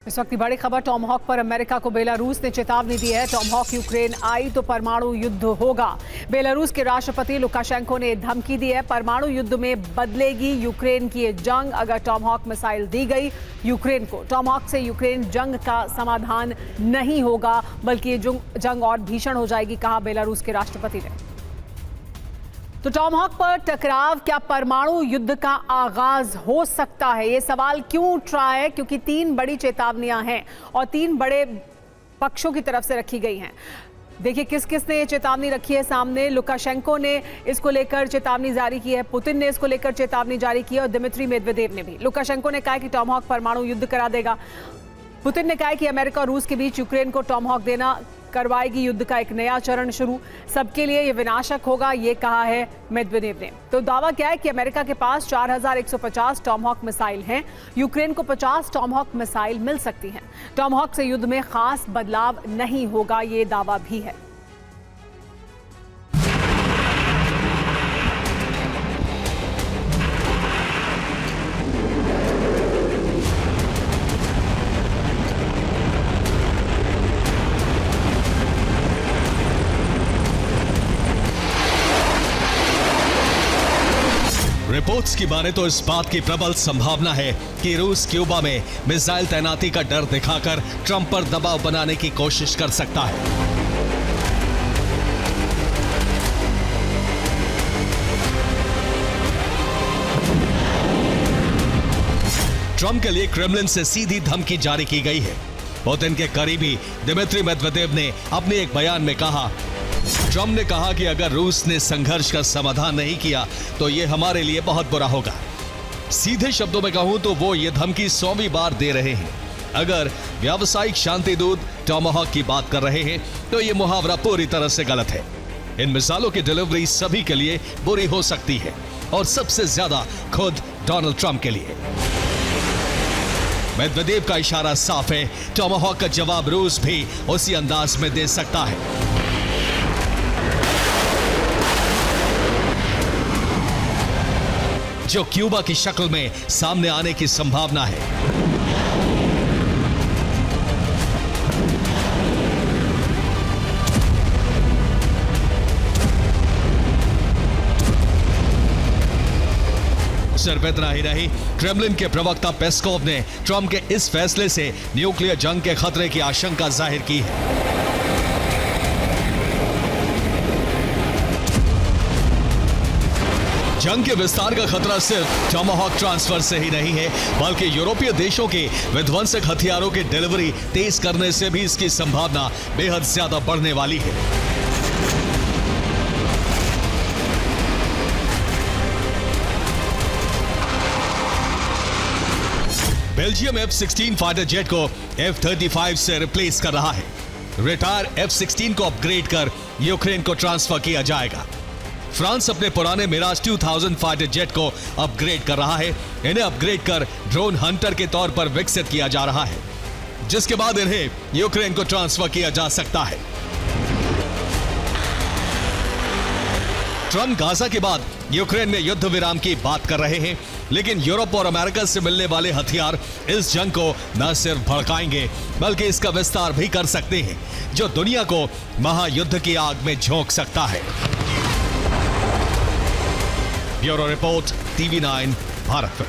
इस वक्त की बड़ी खबर टॉमहॉक पर अमेरिका को बेलारूस ने चेतावनी दी है। टॉमहॉक यूक्रेन आई तो परमाणु युद्ध होगा। बेलारूस के राष्ट्रपति लुकाशेंको ने धमकी दी है, परमाणु युद्ध में बदलेगी यूक्रेन की ये जंग अगर टॉमहॉक मिसाइल दी गई यूक्रेन को। टॉमहॉक से यूक्रेन जंग का समाधान नहीं होगा बल्कि ये जंग और भीषण हो जाएगी, कहा बेलारूस के राष्ट्रपति ने। तो टॉमहॉक पर टकराव क्या परमाणु युद्ध का आगाज हो सकता है? ये सवाल क्यों उठ रहा है? क्योंकि 3 बड़ी चेतावनियां हैं और 3 बड़े पक्षों की तरफ से रखी गई हैं। देखिए किस किस ने ये चेतावनी रखी है सामने। लुकाशेंको ने इसको लेकर चेतावनी जारी की है, पुतिन ने इसको लेकर चेतावनी जारी की है और दिमित्री मेदवेदेव ने भी। लुकाशेंको ने कहा कि टॉमहॉक परमाणु युद्ध करा देगा। पुतिन ने कहा कि अमेरिका और रूस के बीच यूक्रेन को टॉमहॉक देना करवाएगी युद्ध का एक नया चरण शुरू, सबके लिए ये विनाशक होगा, ये कहा है मेदवेदेव ने। तो दावा क्या है कि अमेरिका के पास 4150 टॉमहॉक मिसाइल हैं, यूक्रेन को 50 टॉमहॉक मिसाइल मिल सकती हैं। टॉमहॉक से युद्ध में खास बदलाव नहीं होगा, ये दावा भी है। रिपोर्ट्स की माने तो इस बात की प्रबल संभावना है कि रूस क्यूबा में मिसाइल तैनाती का डर दिखाकर ट्रंप पर दबाव बनाने की कोशिश कर सकता है। ट्रंप के लिए क्रेमलिन से सीधी धमकी जारी की गई है। पुतिन के करीबी दिमित्री मेदवेदेव ने अपने एक बयान में कहा, ट्रंप ने कहा कि अगर रूस ने संघर्ष का समाधान नहीं किया तो यह हमारे लिए बहुत बुरा होगा। सीधे शब्दों में कहूं तो वो ये धमकी 100वीं बार दे रहे हैं। अगर व्यावसायिक शांति दूत टॉमहॉक की बात कर रहे हैं तो यह मुहावरा पूरी तरह से गलत है। इन मिसाइलों की डिलीवरी सभी के लिए बुरी हो सकती है और सबसे ज्यादा खुद डोनाल्ड ट्रंप के लिए। मेदवेदेव का इशारा साफ है, टॉमहॉक का जवाब रूस भी उसी अंदाज में दे सकता है। जो क्यूबा की शक्ल में सामने आने की संभावना है। सिर्फ इतना ही नहीं, क्रेमलिन के प्रवक्ता पेस्कोव ने ट्रंप के इस फैसले से न्यूक्लियर जंग के खतरे की आशंका जाहिर की है। जंग के विस्तार का खतरा सिर्फ टॉमहॉक ट्रांसफर से ही नहीं है, बल्कि यूरोपीय देशों के विध्वंसक हथियारों की डिलीवरी तेज करने से भी इसकी संभावना बेहद ज्यादा बढ़ने वाली है। बेल्जियम F-16 फाइटर जेट को F-35 से रिप्लेस कर रहा है। रिटायर F-16 को अपग्रेड कर यूक्रेन को ट्रांसफर किया जाएगा। फ्रांस अपने पुराने मिराज 2000 फाइटर जेट को अपग्रेड कर रहा है। इन्हें अपग्रेड कर ड्रोन हंटर के तौर पर विकसित किया जा रहा है, जिसके बाद इन्हें यूक्रेन को ट्रांसफर किया जा सकता है। ट्रंप गाजा के बाद यूक्रेन में युद्ध विराम की बात कर रहे हैं, लेकिन यूरोप और अमेरिका से मिलने वाले हथियार इस जंग को न सिर्फ भड़काएंगे बल्कि इसका विस्तार भी कर सकते हैं, जो दुनिया को महायुद्ध की आग में झोंक सकता है। Bureau report, TV9 Bharat.